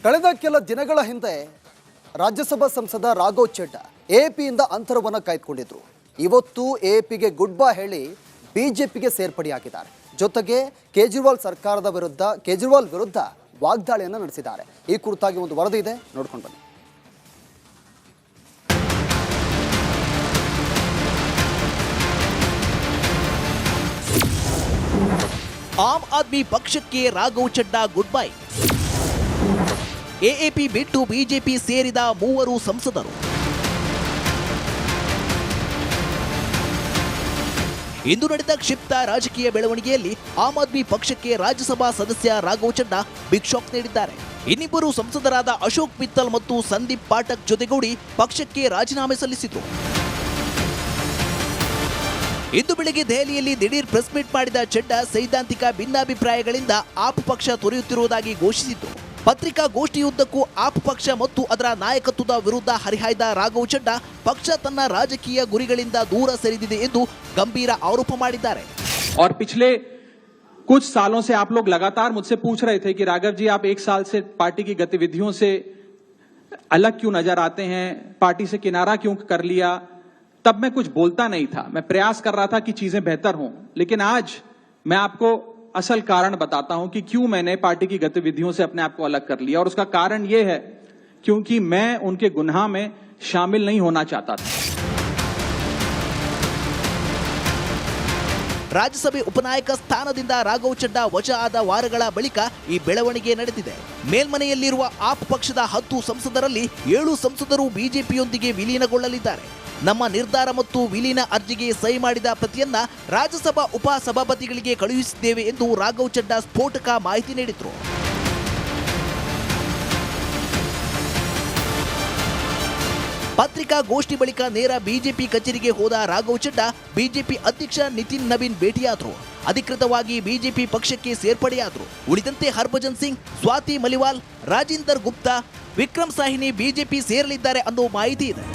ಕಳೆದ ಕೆಲ ದಿನಗಳ ಹಿಂದೆ ರಾಜ್ಯಸಭಾ ಸಂಸದ ರಾಘವ್ ಚಡ್ಡಾ ಎಪಿಯಿಂದ ಅಂತರವನ್ನು ಕಾಯ್ದುಕೊಂಡಿದ್ರು. ಇವತ್ತು ಎಪಿಗೆ ಗುಡ್ ಬೈ ಹೇಳಿ ಬಿಜೆಪಿಗೆ ಸೇರ್ಪಡೆಯಾಗಿದ್ದಾರೆ. ಜೊತೆಗೆ ಕೇಜ್ರಿವಾಲ್ ವಿರುದ್ಧ ವಾಗ್ದಾಳಿಯನ್ನು ನಡೆಸಿದ್ದಾರೆ. ಈ ಕುರಿತಾಗಿ ಒಂದು ವರದಿ ಇದೆ, ನೋಡ್ಕೊಂಡು ಬನ್ನಿ. ಆಮ್ ಆದ್ಮಿ ಪಕ್ಷಕ್ಕೆ Raghav Chadda good bye. AAP ಬಿಟ್ಟು ಬಿಜೆಪಿ ಸೇರಿದ 3 ಸಂಸದರು. ಇಂದು ನಡೆದ ಕ್ಷಿಪ್ತ ರಾಜಕೀಯ ಬೆಳವಣಿಗೆಯಲ್ಲಿ ಆಮ್ ಆದ್ಮಿ ಪಕ್ಷಕ್ಕೆ ರಾಜ್ಯಸಭಾ ಸದಸ್ಯ ರಾಘವ್ ಚಡ್ಡಾ ಬಿಗ್ ಶಾಕ್ ನೀಡಿದ್ದಾರೆ. ಇನ್ನಿಬ್ಬರು ಸಂಸದರಾದ ಅಶೋಕ್ ಮಿತ್ತಲ್ ಮತ್ತು ಸಂದೀಪ್ ಪಾಠಕ್ ಜೊತೆಗೂಡಿ ಪಕ್ಷಕ್ಕೆ ರಾಜೀನಾಮೆ ಸಲ್ಲಿಸಿದರು. ಇಂದು ಬೆಳಗ್ಗೆ ದೆಹಲಿಯಲ್ಲಿ ದಿಢೀರ್ ಪ್ರೆಸ್ ಮೀಟ್ ಮಾಡಿದ ಚಡ್ಡಾ ಸೈದ್ಧಾಂತಿಕ ಭಿನ್ನಾಭಿಪ್ರಾಯಗಳಿಂದ ಆಪ್ ಪಕ್ಷ ತೊರೆಯುತ್ತಿರುವುದಾಗಿ ಘೋಷಿಸಿತು. ಪತ್ರಿಕಾಗೋಷ್ಠಿಯುದ್ದಕ್ಕೂ ಆಪ್ ಪಕ್ಷ ಮತ್ತು ಅದರ ನಾಯಕತ್ವದ ವಿರುದ್ಧ ಹರಿಹಾಯ್ದ ರಾಘವ್ ಚಡ್ಡಾ ಪಕ್ಷ ತನ್ನ ರಾಜಕೀಯ ಗುರಿಗಳಿಂದ ದೂರ ಸರಿದಿದೆ ಎಂದು ಗಂಭೀರ ಆರೋಪ ಮಾಡಿದ್ದಾರೆ. और पिछले कुछ सालों से आप लोग लगातार मुझसे पूछ रहे थे कि राघव जी आप 1 साल से पार्टी की गतिविधियों से अलग क्यों नजर आते हैं, पार्टी से किनारा क्यों कर लिया. तब मैं कुछ बोलता नहीं था, मैं प्रयास कर रहा था कि चीजें बेहतर हों. लेकिन आज मैं आपको असल कारण बताता हूं कि क्यों मैंने पार्टी की गतिविधियों से अपने आप को अलग कर लिया. और उसका कारण यह है क्योंकि मैं उनके गुनाह में शामिल नहीं होना चाहता था. ರಾಜ್ಯಸಭೆ ಉಪನಾಯಕ ಸ್ಥಾನದಿಂದ ರಾಘವ್ ಚಡ್ಡಾ ವಜಾ ಆದ ವಾರಗಳ ಬಳಿಕ ಈ ಬೆಳವಣಿಗೆ ನಡೆದಿದೆ. ಮೇಲ್ಮನೆಯಲ್ಲಿರುವ ಆಪ್ ಪಕ್ಷದ 10 ಸಂಸದರಲ್ಲಿ 7 ಸಂಸದರು ಬಿಜೆಪಿಯೊಂದಿಗೆ ವಿಲೀನಗೊಳ್ಳಲಿದ್ದಾರೆ. ನಮ್ಮ ನಿರ್ಧಾರ ಮತ್ತು ವಿಲೀನ ಅರ್ಜಿಗೆ ಸಹಿ ಮಾಡಿದ ಪ್ರತಿಯನ್ನ ರಾಜ್ಯಸಭಾ ಉಪ ಸಭಾಪತಿಗಳಿಗೆ ಕಳುಹಿಸಿದ್ದೇವೆ ಎಂದು ರಾಘವ್ ಚಡ್ಡಾ ಸ್ಫೋಟಕ ಮಾಹಿತಿ ನೀಡಿದರು. ಪತ್ರಿಕಾಗೋಷ್ಠಿ ಬಳಿಕ ನೇರ ಬಿಜೆಪಿ ಕಚೇರಿಗೆ ಹೋದ ರಾಘವ್ ಚಡ್ಡಾ ಬಿಜೆಪಿ ಅಧ್ಯಕ್ಷ ನಿತಿನ್ ನವೀನ್ ಭೇಟಿಯಾದರು. ಅಧಿಕೃತವಾಗಿ ಬಿಜೆಪಿ ಪಕ್ಷಕ್ಕೆ ಸೇರ್ಪಡೆಯಾದರು. ಉಳಿದಂತೆ ಹರ್ಭಜನ್ ಸಿಂಗ್, ಸ್ವಾತಿ ಮಲಿವಾಲ್, ರಾಜಿಂದರ್ ಗುಪ್ತಾ, ವಿಕ್ರಮ್ ಸಾಹಿನಿ ಬಿಜೆಪಿ ಸೇರಲಿದ್ದಾರೆ ಅನ್ನೋ ಮಾಹಿತಿ ಇದೆ.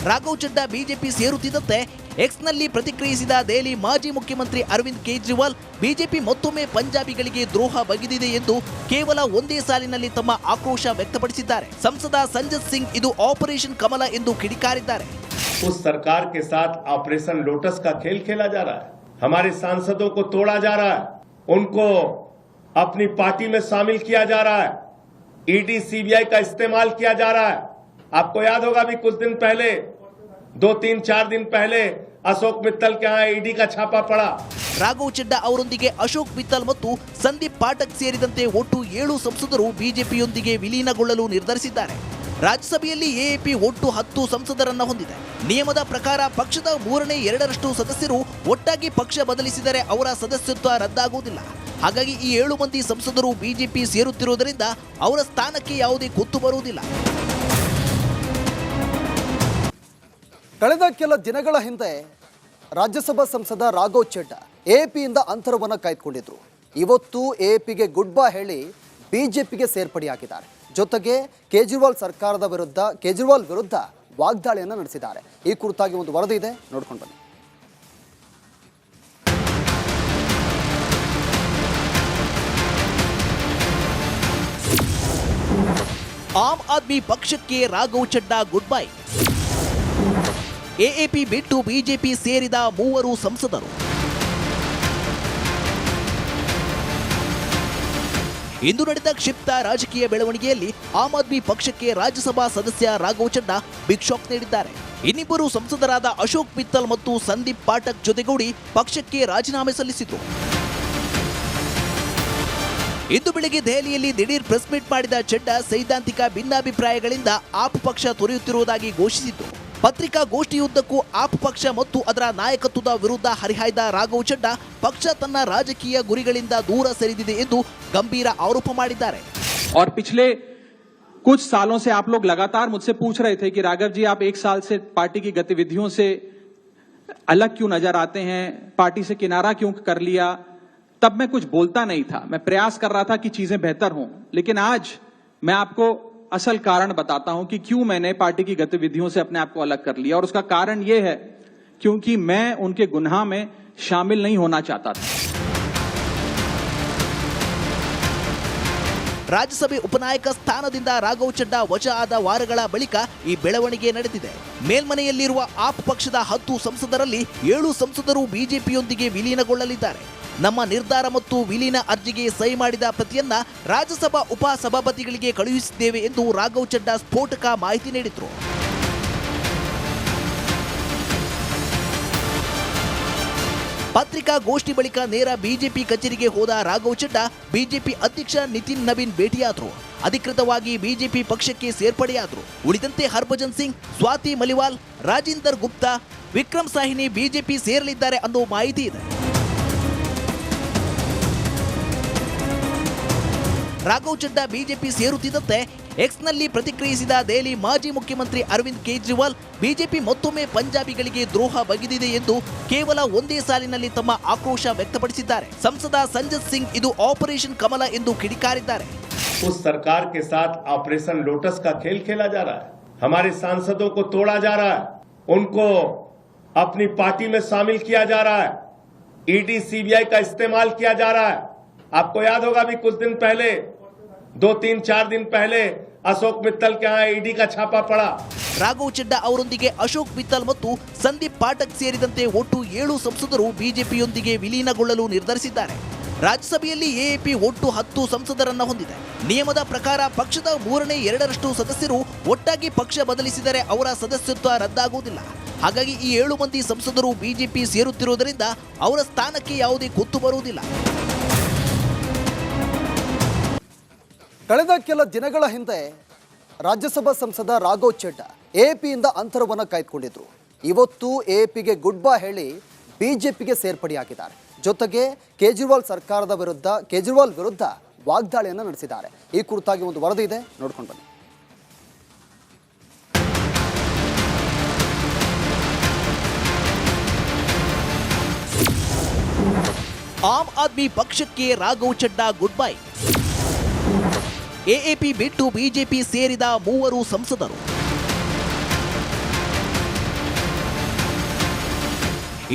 ರಾಘವ್ ಚಡ್ಡಾ ಬಿಜೆಪಿ ಸೇರುತ್ತಿದ್ದಂತೆ ಎಕ್ಸ್ನಲ್ಲಿ ಪ್ರತಿಕ್ರಿಯಿಸಿದ ದೆಹಲಿ ಮಾಜಿ ಮುಖ್ಯಮಂತ್ರಿ ಅರವಿಂದ್ ಕೇಜ್ರಿವಾಲ್ ಬಿಜೆಪಿ ಮತ್ತೊಮ್ಮೆ ಪಂಜಾಬಿಗಳಿಗೆ ದ್ರೋಹ ಬಗೆದಿದೆ ಎಂದು ಕೇವಲ ಒಂದೇ ಸಾಲಿನಲ್ಲಿ ತಮ್ಮ ಆಕ್ರೋಶ ವ್ಯಕ್ತಪಡಿಸಿದ್ದಾರೆ. ಸಂಸದ ಸಂಜತ್ ಸಿಂಗ್ ಇದು ಆಪರೇಷನ್ ಕಮಲ ಎಂದು ಕಿಡಿಕಾರಿದ್ದಾರೆ. उस सरकार के साथ ऑपरेशन लोटस का खेल खेला जा रहा है. हमारे सांसदों को तोड़ा जा रहा है, उनको अपनी पार्टी में शामिल किया जा रहा है, ईडी सीबीआई का इस्तेमाल किया जा रहा है. आपको याद होगा भी कुछ दिन पहले 2-3-4 दिन पहले अशोक मित्तल के यहाँ ईडी का छापा पड़ा. ರಾಘವ್ ಚಡ್ಡಾ ಅವರೊಂದಿಗೆ ಅಶೋಕ್ ಮಿತ್ತಲ್ ಮತ್ತು ಸಂದೀಪ್ ಪಾಠಕ್ ಸೇರಿದಂತೆ ಒಟ್ಟು 7 ಸಂಸದರು ಬಿಜೆಪಿಯೊಂದಿಗೆ ವಿಲೀನಗೊಳ್ಳಲು ನಿರ್ಧರಿಸಿದ್ದಾರೆ. ರಾಜ್ಯಸಭೆಯಲ್ಲಿ ಎಎಪಿ ಒಟ್ಟು 10 ಸಂಸದರನ್ನ ಹೊಂದಿದೆ. ನಿಯಮದ ಪ್ರಕಾರ ಪಕ್ಷದ 3/2 ಸದಸ್ಯರು ಒಟ್ಟಾಗಿ ಪಕ್ಷ ಬದಲಿಸಿದರೆ ಅವರ ಸದಸ್ಯತ್ವ ರದ್ದಾಗುವುದಿಲ್ಲ. ಹಾಗಾಗಿ ಈ 7 ಮಂದಿ ಸಂಸದರು ಬಿಜೆಪಿ ಸೇರುತ್ತಿರುವುದರಿಂದ ಅವರ ಸ್ಥಾನಕ್ಕೆ ಯಾವುದೇ ಕುತ್ತು ಬರುವುದಿಲ್ಲ. ಕಳೆದ ಕೆಲ ದಿನಗಳ ಹಿಂದೆ ರಾಜ್ಯಸಭಾ ಸಂಸದ ರಾಘವ್ ಚಡ್ಡಾ ಎಪಿಯಿಂದ ಅಂತರವನ್ನು ಕಾಯ್ದುಕೊಂಡಿದ್ರು. ಇವತ್ತು ಎಪಿಗೆ ಗುಡ್ ಬೈ ಹೇಳಿ ಬಿಜೆಪಿಗೆ ಸೇರ್ಪಡೆಯಾಗಿದ್ದಾರೆ. ಜೊತೆಗೆ ಕೇಜ್ರಿವಾಲ್ ವಿರುದ್ಧ ವಾಗ್ದಾಳಿಯನ್ನು ನಡೆಸಿದ್ದಾರೆ. ಈ ಕುರಿತಾಗಿ ಒಂದು ವರದಿ ಇದೆ, ನೋಡ್ಕೊಂಡು ಬನ್ನಿ. ಆಮ್ ಆದ್ಮಿ ಪಕ್ಷಕ್ಕೆ Raghav Chadda good bye. AAP ಬಿಟ್ಟು ಬಿಜೆಪಿ ಸೇರಿದ 3 ಸಂಸದರು. ಇಂದು ನಡೆದ ಕ್ಷಿಪ್ತ ರಾಜಕೀಯ ಬೆಳವಣಿಗೆಯಲ್ಲಿ ಆಮ್ ಆದ್ಮಿ ಪಕ್ಷಕ್ಕೆ ರಾಜ್ಯಸಭಾ ಸದಸ್ಯ ರಾಘವ್ ಚಡ್ಡಾ ಬಿಗ್ ಶಾಕ್ ನೀಡಿದ್ದಾರೆ. ಇನ್ನಿಬ್ಬರು ಸಂಸದರಾದ ಅಶೋಕ್ ಮಿತ್ತಲ್ ಮತ್ತು ಸಂದೀಪ್ ಪಾಠಕ್ ಜೊತೆಗೂಡಿ ಪಕ್ಷಕ್ಕೆ ರಾಜೀನಾಮೆ ಸಲ್ಲಿಸಿದರು. ಇಂದು ಬೆಳಗ್ಗೆ ದೆಹಲಿಯಲ್ಲಿ ದಿಢೀರ್ ಪ್ರೆಸ್ ಮೀಟ್ ಮಾಡಿದ ಚಡ್ಡಾ ಸೈದ್ಧಾಂತಿಕ ಭಿನ್ನಾಭಿಪ್ರಾಯಗಳಿಂದ ಆಪ್ ಪಕ್ಷ ತೊರೆಯುತ್ತಿರುವುದಾಗಿ ಘೋಷಿಸಿತು. ಪತ್ರಿಕಾಗೋಷ್ಠಿಯುದ್ದಕ್ಕೂ ಆಪ್ ಪಕ್ಷ ಮತ್ತು ಅದರ ನಾಯಕತ್ವದ ವಿರುದ್ಧ ಹರಿಹಾಯ್ದ ರಾಘವ್ ಚಡ್ಡಾ ಪಕ್ಷ ತನ್ನ ರಾಜಕೀಯ ಗುರಿಗಳಿಂದ ದೂರ ಸರಿದಿದೆ ಎಂದು ಗಂಭೀರ ಆರೋಪ ಮಾಡಿದ್ದಾರೆ. और पिछले कुछ सालों से आप लोग लगातार मुझसे पूछ रहे थे कि राघव जी आप 1 साल से पार्टी की गतिविधियों से अलग क्यों नजर आते हैं, पार्टी से किनारा क्यों कर लिया. तब मैं कुछ बोलता नहीं था, मैं प्रयास कर रहा था कि चीजें बेहतर हों. लेकिन आज मैं आपको असल कारण बताता हूं कि क्यों मैंने पार्टी की गतिविधियों से अपने आप को अलग कर लिया. और उसका कारण यह है क्योंकि मैं उनके गुनाह में शामिल नहीं होना चाहता था. ರಾಜ್ಯಸಭೆ ಉಪನಾಯಕ ಸ್ಥಾನದಿಂದ ರಾಘವ್ ಚಡ್ಡಾ ವಜಾ ಆದ ವಾರಗಳ ಬಳಿಕ ಈ ಬೆಳವಣಿಗೆ ನಡೆದಿದೆ. ಮೇಲ್ಮನೆಯಲ್ಲಿರುವ ಆಪ್ ಪಕ್ಷದ 10 ಸಂಸದರಲ್ಲಿ 7 ಸಂಸದರು ಬಿಜೆಪಿಯೊಂದಿಗೆ ವಿಲೀನಗೊಳ್ಳಲಿದ್ದಾರೆ. ನಮ್ಮ ನಿರ್ಧಾರ ಮತ್ತು ವಿಲೀನ ಅರ್ಜಿಗೆ ಸಹಿ ಮಾಡಿದ ಪ್ರತಿಯನ್ನ ರಾಜ್ಯಸಭಾ ಉಪ ಸಭಾಪತಿಗಳಿಗೆ ಕಳುಹಿಸಿದ್ದೇವೆ ಎಂದು ರಾಘವ್ ಚಡ್ಡಾ ಸ್ಫೋಟಕ ಮಾಹಿತಿ ನೀಡಿದರು. ಪತ್ರಿಕಾಗೋಷ್ಠಿ ಬಳಿಕ ನೇರ ಬಿಜೆಪಿ ಕಚೇರಿಗೆ ಹೋದ ರಾಘವ್ ಚಡ್ಡಾ ಬಿಜೆಪಿ ಅಧ್ಯಕ್ಷ ನಿತಿನ್ ನವೀನ್ ಭೇಟಿಯಾದರು. ಅಧಿಕೃತವಾಗಿ ಬಿಜೆಪಿ ಪಕ್ಷಕ್ಕೆ ಸೇರ್ಪಡೆಯಾದರು. ಉಳಿದಂತೆ ಹರ್ಭಜನ್ ಸಿಂಗ್, ಸ್ವಾತಿ ಮಲಿವಾಲ್, ರಾಜಿಂದರ್ ಗುಪ್ತಾ, ವಿಕ್ರಮ್ ಸಾಹಿನಿ ಬಿಜೆಪಿ ಸೇರಲಿದ್ದಾರೆ ಅನ್ನೋ ಮಾಹಿತಿ ಇದೆ. ರಾಘವ್ ಚಡ್ಡಾ ಬಿಜೆಪಿ ಸೇರುತ್ತಿದ್ದಂತೆ ಎಕ್ಸ್ನಲ್ಲಿ ಪ್ರತಿಕ್ರಿಯಿಸಿದ ದೆಹಲಿ ಮಾಜಿ ಮುಖ್ಯಮಂತ್ರಿ ಅರವಿಂದ್ ಕೇಜ್ರಿವಾಲ್ ಬಿಜೆಪಿ ಮತ್ತೊಮ್ಮೆ ಪಂಜಾಬಿಗಳಿಗೆ ದ್ರೋಹ ಬಗೆದಿದೆ ಎಂದು ಕೇವಲ ಒಂದೇ ಸಾಲಿನಲ್ಲಿ ತಮ್ಮ ಆಕ್ರೋಶ ವ್ಯಕ್ತಪಡಿಸಿದ್ದಾರೆ. ಸಂಸದ ಸಂಜತ್ ಸಿಂಗ್ ಇದು ಆಪರೇಷನ್ ಕಮಲ ಎಂದು ಕಿಡಿಕಾರಿದ್ದಾರೆ. उस सरकार के साथ ऑपरेशन लोटस का खेल खेला जा रहा है. हमारे सांसदों को तोड़ा जा रहा है, उनको अपनी पार्टी में शामिल किया जा रहा है, ईडी सीबीआई का इस्तेमाल किया जा रहा है. आपको याद होगा भी कुछ दिन पहले 2-3-4 दिन पहले अशोक मित्तल के यहाँ ईडी का छापा पड़ा. ರಾಘವ್ ಚಡ್ಡಾ ಅವರೊಂದಿಗೆ ಅಶೋಕ್ ಮಿತ್ತಲ್ ಮತ್ತು ಸಂದೀಪ್ ಪಾಠಕ್ ಸೇರಿದಂತೆ ಒಟ್ಟು 7 ಸಂಸದರು ಬಿಜೆಪಿಯೊಂದಿಗೆ ವಿಲೀನಗೊಳ್ಳಲು ನಿರ್ಧರಿಸಿದ್ದಾರೆ. ರಾಜ್ಯಸಭೆಯಲ್ಲಿ ಎಎಪಿ ಒಟ್ಟು 10 ಸಂಸದರನ್ನ ಹೊಂದಿದೆ. ನಿಯಮದ ಪ್ರಕಾರ ಪಕ್ಷದ 3/2 ಸದಸ್ಯರು ಒಟ್ಟಾಗಿ ಪಕ್ಷ ಬದಲಿಸಿದರೆ ಅವರ ಸದಸ್ಯತ್ವ ರದ್ದಾಗುವುದಿಲ್ಲ. ಹಾಗಾಗಿ ಈ 7 ಮಂದಿ ಸಂಸದರು ಬಿಜೆಪಿ ಸೇರುತ್ತಿರುವುದರಿಂದ ಅವರ ಸ್ಥಾನಕ್ಕೆ ಯಾವುದೇ ಕುತ್ತು ಬರುವುದಿಲ್ಲ. ಕಳೆದ ಕೆಲ ದಿನಗಳ ಹಿಂದೆ ರಾಜ್ಯಸಭಾ ಸಂಸದ ರಾಘವ್ ಚಡ್ಡಾ ಎಪಿಯಿಂದ ಅಂತರವನ್ನು ಕಾಯ್ದುಕೊಂಡಿದ್ರು. ಇವತ್ತು ಎಪಿಗೆ ಗುಡ್ ಬೈ ಹೇಳಿ ಬಿಜೆಪಿಗೆ ಸೇರ್ಪಡೆಯಾಗಿದ್ದಾರೆ. ಜೊತೆಗೆ ಕೇಜ್ರಿವಾಲ್ ವಿರುದ್ಧ ವಾಗ್ದಾಳಿಯನ್ನು ನಡೆಸಿದ್ದಾರೆ. ಈ ಕುರಿತಾಗಿ ಒಂದು ವರದಿ ಇದೆ, ನೋಡ್ಕೊಂಡು ಬನ್ನಿ. ಆಮ್ ಆದ್ಮಿ ಪಕ್ಷಕ್ಕೆ Raghav Chadda good bye. AAP ಬಿಟ್ಟು ಬಿಜೆಪಿ ಸೇರಿದ 3 ಸಂಸದರು.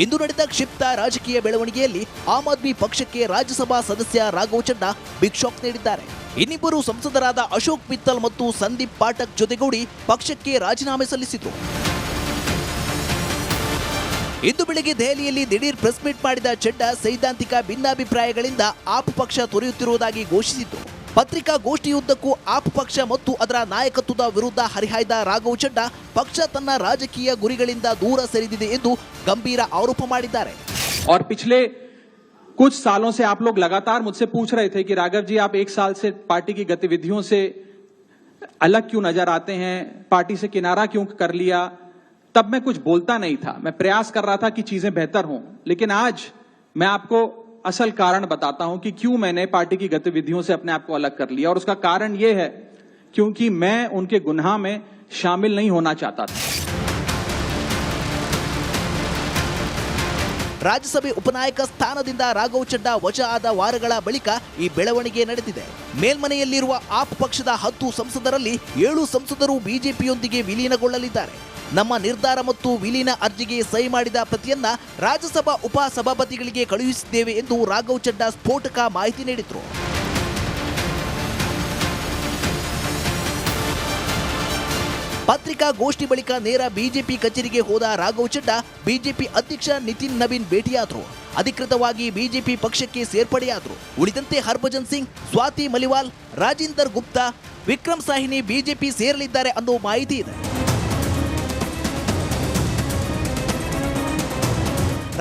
ಇಂದು ನಡೆದ ಕ್ಷಿಪ್ತ ರಾಜಕೀಯ ಬೆಳವಣಿಗೆಯಲ್ಲಿ ಆಮ್ ಆದ್ಮಿ ಪಕ್ಷಕ್ಕೆ ರಾಜ್ಯಸಭಾ ಸದಸ್ಯ ರಾಘವ್ ಚಡ್ಡಾ ಬಿಗ್ ಶಾಕ್ ನೀಡಿದ್ದಾರೆ. ಇನ್ನಿಬ್ಬರು ಸಂಸದರಾದ ಅಶೋಕ್ ಮಿತ್ತಲ್ ಮತ್ತು ಸಂದೀಪ್ ಪಾಠಕ್ ಜೊತೆಗೂಡಿ ಪಕ್ಷಕ್ಕೆ ರಾಜೀನಾಮೆ ಸಲ್ಲಿಸಿದರು. ಇಂದು ಬೆಳಗ್ಗೆ ದೆಹಲಿಯಲ್ಲಿ ದಿಢೀರ್ ಪ್ರೆಸ್ ಮೀಟ್ ಮಾಡಿದ ಚಡ್ಡಾ ಸೈದ್ಧಾಂತಿಕ ಭಿನ್ನಾಭಿಪ್ರಾಯಗಳಿಂದ ಆಪ್ ಪಕ್ಷ ತೊರೆಯುತ್ತಿರುವುದಾಗಿ ಘೋಷಿಸಿತು. ಪತ್ರಿಕಾಗೋಷ್ಠಿಯುದ್ದಕ್ಕೂ ಆಪ್ ಪಕ್ಷ ಮತ್ತು ಅದರ ನಾಯಕತ್ವದ ವಿರುದ್ಧ ಹರಿಹಾಯ್ದ ರಾಘವ್ ಚಡ್ಡಾ ಪಕ್ಷ ತನ್ನ ರಾಜಕೀಯ ಗುರಿಗಳಿಂದ ದೂರ ಸರಿದಿದೆ ಎಂದು ಗಂಭೀರ ಆರೋಪ ಮಾಡಿದ್ದಾರೆ. और पिछले कुछ सालों से आप लोग लगातार मुझसे पूछ रहे थे कि राघव जी आप 1 साल से पार्टी की गतिविधियों से अलग क्यों नजर आते हैं, पार्टी से किनारा क्यों कर लिया. तब मैं कुछ बोलता नहीं था, मैं प्रयास कर रहा था कि चीजें बेहतर हों. लेकिन आज मैं आपको असल कारण बताता हूं कि क्यों मैंने पार्टी की गतिविधियों से अपने आप को अलग कर लिया. और उसका कारण यह है क्योंकि मैं उनके गुनाह में शामिल नहीं होना चाहता था. ರಾಜ್ಯಸಭೆ ಉಪನಾಯಕ ಸ್ಥಾನದಿಂದ ರಾಘವ್ ಚಡ್ಡಾ ವಜಾ ಆದ ವಾರಗಳ ಬಳಿಕ ಈ ಬೆಳವಣಿಗೆ ನಡೆದಿದೆ. ಮೇಲ್ಮನೆಯಲ್ಲಿರುವ ಆಪ್ ಪಕ್ಷದ 10 ಸಂಸದರಲ್ಲಿ 7 ಸಂಸದರು ಬಿಜೆಪಿಯೊಂದಿಗೆ ವಿಲೀನಗೊಳ್ಳಲಿದ್ದಾರೆ. ನಮ್ಮ ನಿರ್ಧಾರ ಮತ್ತು ವಿಲೀನ ಅರ್ಜಿಗೆ ಸಹಿ ಮಾಡಿದ ಪ್ರತಿಯನ್ನ ರಾಜ್ಯಸಭಾ ಉಪ ಸಭಾಪತಿಗಳಿಗೆ ಕಳುಹಿಸಿದ್ದೇವೆ ಎಂದು ರಾಘವ್ ಚಡ್ಡಾ ಸ್ಫೋಟಕ ಮಾಹಿತಿ ನೀಡಿದರು. ಪತ್ರಿಕಾಗೋಷ್ಠಿ ಬಳಿಕ ನೇರ ಬಿಜೆಪಿ ಕಚೇರಿಗೆ ಹೋದ ರಾಘವ್ ಚಡ್ಡಾ ಬಿಜೆಪಿ ಅಧ್ಯಕ್ಷ ನಿತಿನ್ ನವೀನ್ ಭೇಟಿಯಾದರು. ಅಧಿಕೃತವಾಗಿ ಬಿಜೆಪಿ ಪಕ್ಷಕ್ಕೆ ಸೇರ್ಪಡೆಯಾದರು. ಉಳಿದಂತೆ ಹರ್ಭಜನ್ ಸಿಂಗ್, ಸ್ವಾತಿ ಮಲಿವಾಲ್, ರಾಜಿಂದರ್ ಗುಪ್ತಾ, ವಿಕ್ರಮ್ ಸಾಹಿನಿ ಬಿಜೆಪಿ ಸೇರಲಿದ್ದಾರೆ ಅನ್ನೋ ಮಾಹಿತಿ ಇದೆ.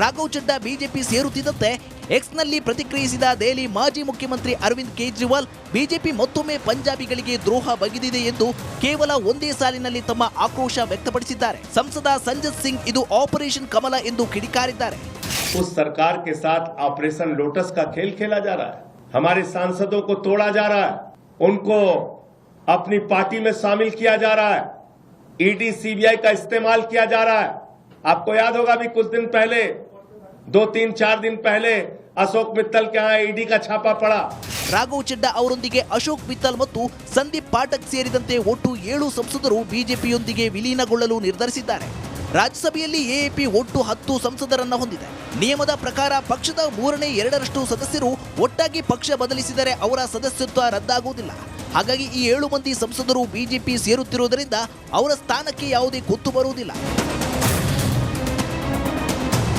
ರಾಘವ್ ಚಡ್ಡಾ ಬಿಜೆಪಿ ಸೇರುತ್ತಿದ್ದಂತೆ ಎಕ್ಸ್ನಲ್ಲಿ ಪ್ರತಿಕ್ರಿಯಿಸಿದ ದೆಹಲಿ ಮಾಜಿ ಮುಖ್ಯಮಂತ್ರಿ ಅರವಿಂದ್ ಕೇಜ್ರಿವಾಲ್ ಬಿಜೆಪಿ ಮತ್ತೊಮ್ಮೆ ಪಂಜಾಬಿಗಳಿಗೆ ದ್ರೋಹ ಬಗೆದಿದೆ ಎಂದು ಕೇವಲ ಒಂದೇ ಸಾಲಿನಲ್ಲಿ ತಮ್ಮ ಆಕ್ರೋಶ ವ್ಯಕ್ತಪಡಿಸಿದ್ದಾರೆ. ಸಂಸದ ಸಂಜತ್ ಸಿಂಗ್ ಇದು ಆಪರೇಷನ್ ಕಮಲ ಎಂದು ಕಿಡಿಕಾರಿದ್ದಾರೆ. उस सरकार के साथ ऑपरेशन लोटस का खेल खेला जा रहा है. हमारे सांसदों को तोड़ा जा रहा है, उनको अपनी पार्टी में शामिल किया जा रहा है, ईडी सीबीआई का इस्तेमाल किया जा रहा है. आपको याद होगा भी कुछ दिन पहले 2-3-4 दिन पहले अशोक मित्तल के यहाँ ईडी का छापा पड़ा. ರಾಘವ್ ಚಡ್ಡಾ ಅವರೊಂದಿಗೆ ಅಶೋಕ್ ಮಿತ್ತಲ್ ಮತ್ತು ಸಂದೀಪ್ ಪಾಠಕ್ ಸೇರಿದಂತೆ ಒಟ್ಟು 7 ಸಂಸದರು ಬಿಜೆಪಿಯೊಂದಿಗೆ ವಿಲೀನಗೊಳ್ಳಲು ನಿರ್ಧರಿಸಿದ್ದಾರೆ. ರಾಜ್ಯಸಭೆಯಲ್ಲಿ ಎಎಪಿ ಒಟ್ಟು 10 ಸಂಸದರನ್ನ ಹೊಂದಿದೆ. ನಿಯಮದ ಪ್ರಕಾರ ಪಕ್ಷದ 3/2 ಸದಸ್ಯರು ಒಟ್ಟಾಗಿ ಪಕ್ಷ ಬದಲಿಸಿದರೆ ಅವರ ಸದಸ್ಯತ್ವ ರದ್ದಾಗುವುದಿಲ್ಲ. ಹಾಗಾಗಿ ಈ 7 ಮಂದಿ ಸಂಸದರು ಬಿಜೆಪಿ ಸೇರುತ್ತಿರುವುದರಿಂದ ಅವರ ಸ್ಥಾನಕ್ಕೆ ಯಾವುದೇ ಕುತ್ತು ಬರುವುದಿಲ್ಲ.